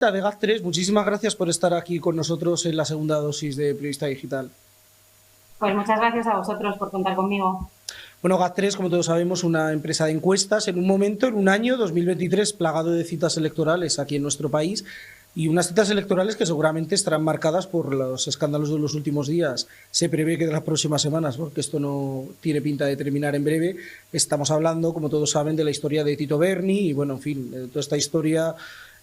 De GAT3, muchísimas gracias por estar aquí con nosotros en la segunda dosis de Periodista Digital. Pues muchas gracias a vosotros por contar conmigo. Bueno, GAT3, como todos sabemos, una empresa de encuestas en un momento, en un año 2023, plagado de citas electorales aquí en nuestro país, y unas citas electorales que seguramente estarán marcadas por los escándalos de los últimos días. Se prevé que de las próximas semanas, porque esto no tiene pinta de terminar en breve, estamos hablando, como todos saben, de la historia de Tito Berni y, bueno, en fin, de toda esta historia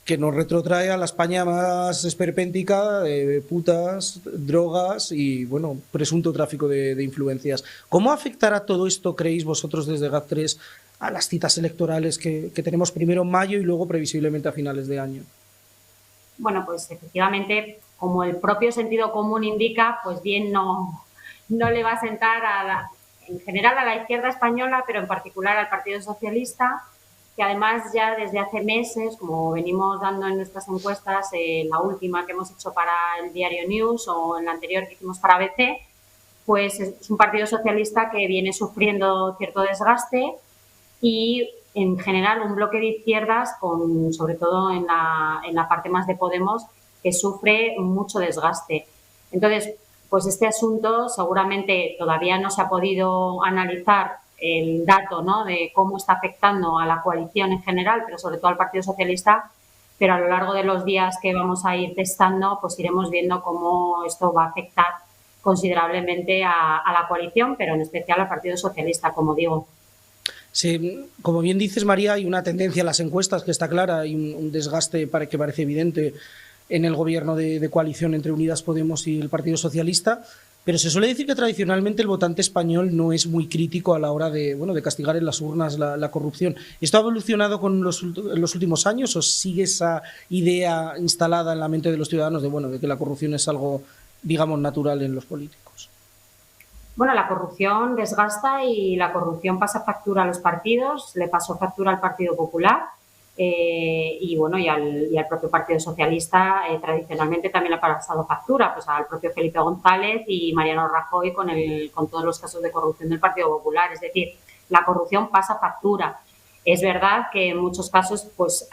que nos retrotrae a la España más esperpéntica de putas, drogas y, bueno, presunto tráfico de influencias. ¿Cómo afectará todo esto, creéis vosotros desde GAT3, a las citas electorales que tenemos primero en mayo y luego previsiblemente a finales de año? Bueno, pues efectivamente, como el propio sentido común indica, pues bien no le va a sentar en general a la izquierda española, pero en particular al Partido Socialista, que además ya desde hace meses, como venimos dando en nuestras encuestas, la última que hemos hecho para el diario News o en la anterior que hicimos para ABC, pues es un Partido Socialista que viene sufriendo cierto desgaste y en general un bloque de izquierdas, sobre todo en la parte más de Podemos, que sufre mucho desgaste. Entonces, pues este asunto seguramente todavía no se ha podido analizar el dato, ¿no?, de cómo está afectando a la coalición en general, pero sobre todo al Partido Socialista, pero a lo largo de los días que vamos a ir testando, pues iremos viendo cómo esto va a afectar considerablemente a la coalición, pero en especial al Partido Socialista, como digo. Sí, como bien dices, María, hay una tendencia en las encuestas que está clara, hay un desgaste que parece evidente en el gobierno de coalición entre Unidas Podemos y el Partido Socialista, pero se suele decir que tradicionalmente el votante español no es muy crítico a la hora de castigar en las urnas la corrupción. ¿Esto ha evolucionado con los últimos años o sigue esa idea instalada en la mente de los ciudadanos de que la corrupción es algo, digamos, natural en los políticos? Bueno, la corrupción desgasta y la corrupción pasa factura a los partidos, le pasó factura al Partido Popular y al propio Partido Socialista tradicionalmente también le ha pasado factura, pues al propio Felipe González y Mariano Rajoy con todos los casos de corrupción del Partido Popular. Es decir, la corrupción pasa factura. Es verdad que en muchos casos pues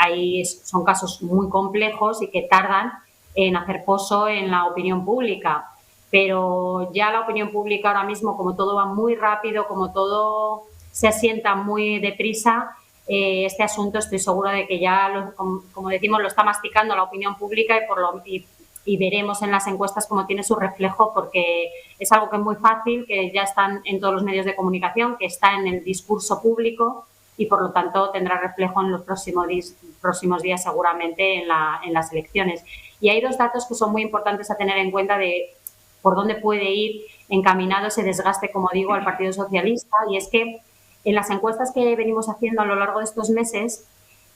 son casos muy complejos y que tardan en hacer poso en la opinión pública, pero ya la opinión pública ahora mismo, como todo va muy rápido, como todo se asienta muy deprisa, este asunto estoy segura de que ya, como decimos, lo está masticando la opinión pública y veremos en las encuestas cómo tiene su reflejo, porque es algo que es muy fácil, que ya están en todos los medios de comunicación, que está en el discurso público y por lo tanto tendrá reflejo en los próximos días seguramente en las elecciones. Y hay dos datos que son muy importantes a tener en cuenta de por dónde puede ir encaminado ese desgaste, como digo, al Partido Socialista, y es que en las encuestas que venimos haciendo a lo largo de estos meses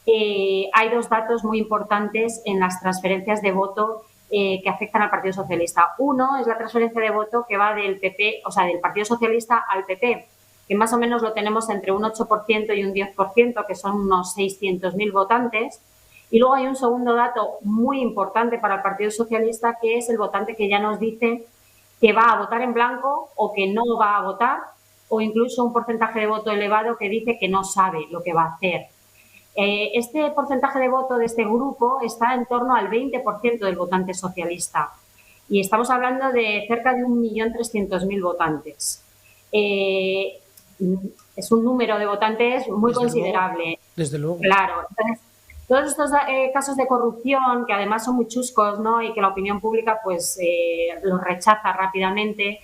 hay dos datos muy importantes en las transferencias de voto que afectan al Partido Socialista. Uno es la transferencia de voto que va del PP, o sea, del Partido Socialista al PP, que más o menos lo tenemos entre un 8% y un 10%, que son unos 600.000 votantes. Y luego hay un segundo dato muy importante para el Partido Socialista, que es el votante que ya nos dice que va a votar en blanco o que no va a votar, o incluso un porcentaje de voto elevado que dice que no sabe lo que va a hacer. Este porcentaje de voto de este grupo está en torno al 20% del votante socialista y estamos hablando de cerca de 1.300.000 votantes. Es un número de votantes muy considerable. Desde luego. Claro. Entonces, todos estos casos de corrupción, que además son muy chuscos, ¿no?, y que la opinión pública pues los rechaza rápidamente,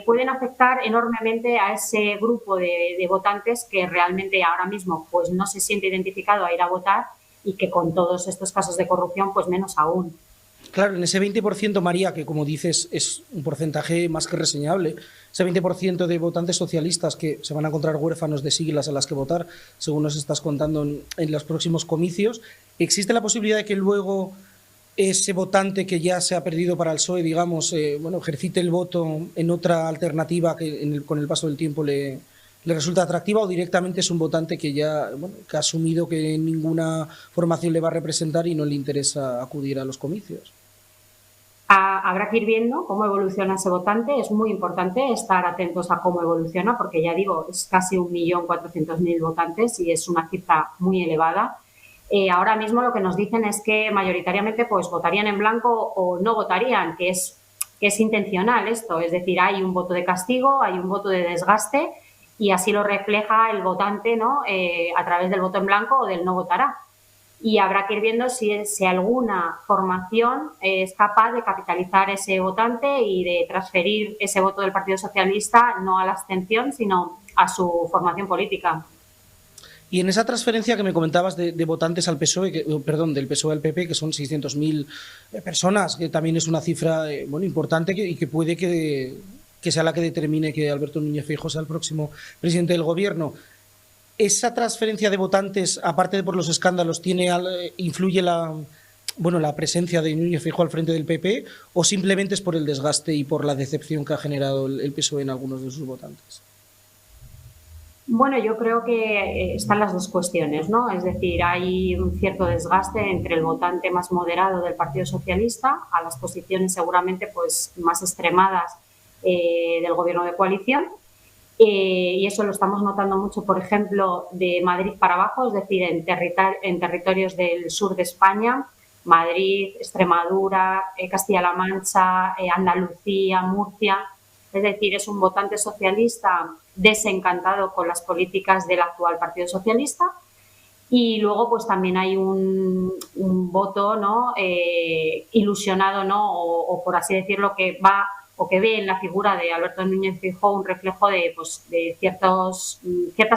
pueden afectar enormemente a ese grupo de votantes que realmente ahora mismo pues no se siente identificado a ir a votar y que con todos estos casos de corrupción pues menos aún. Claro, en ese 20%, María, que como dices es un porcentaje más que reseñable, ese 20% de votantes socialistas que se van a encontrar huérfanos de siglas a las que votar, según nos estás contando en los próximos comicios, ¿existe la posibilidad de que luego ese votante que ya se ha perdido para el PSOE, digamos, ejercite el voto en otra alternativa que con el paso del tiempo le resulta atractiva, o directamente es un votante que ya que ha asumido que ninguna formación le va a representar y no le interesa acudir a los comicios? Habrá que ir viendo cómo evoluciona ese votante. Es muy importante estar atentos a cómo evoluciona, porque ya digo, es casi 1.400.000 votantes y es una cifra muy elevada. ahora mismo lo que nos dicen es que mayoritariamente pues votarían en blanco o no votarían, que es intencional esto, es decir, hay un voto de castigo, hay un voto de desgaste y así lo refleja el votante, ¿no? A través del voto en blanco o del no votará. Y habrá que ir viendo si alguna formación es capaz de capitalizar ese votante y de transferir ese voto del Partido Socialista no a la abstención, sino a su formación política. Y en esa transferencia que me comentabas de votantes al PSOE, perdón, del PSOE al PP, que son 600.000 personas, que también es una cifra bueno, importante y que puede que sea la que determine que Alberto Núñez Feijóo sea el próximo presidente del gobierno. ¿Esa transferencia de votantes, aparte de por los escándalos, influye la presencia de Núñez Feijóo al frente del PP o simplemente es por el desgaste y por la decepción que ha generado el PSOE en algunos de sus votantes? Bueno, yo creo que están las dos cuestiones, ¿no? Es decir, hay un cierto desgaste entre el votante más moderado del Partido Socialista a las posiciones seguramente pues más extremadas del gobierno de coalición. Y eso lo estamos notando mucho, por ejemplo, de Madrid para abajo, es decir, en territorios del sur de España, Madrid, Extremadura, Castilla-La Mancha, Andalucía, Murcia. Es decir, es un votante socialista desencantado con las políticas del actual Partido Socialista. Y luego, pues también hay un voto, ¿no? Ilusionado, ¿no? O por así decirlo, que va o que ve en la figura de Alberto Núñez Feijóo un reflejo de ciertas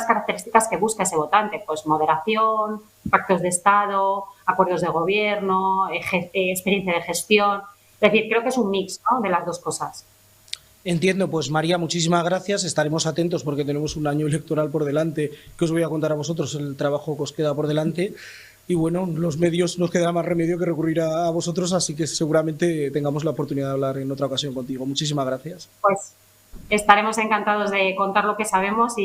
características que busca ese votante, pues moderación, pactos de Estado, acuerdos de gobierno, experiencia de gestión. Es decir, creo que es un mix, ¿no? De las dos cosas. Entiendo, pues María, muchísimas gracias. Estaremos atentos porque tenemos un año electoral por delante, que os voy a contar a vosotros el trabajo que os queda por delante. Y bueno, los medios nos quedará más remedio que recurrir a vosotros, así que seguramente tengamos la oportunidad de hablar en otra ocasión contigo. Muchísimas gracias. Pues estaremos encantados de contar lo que sabemos y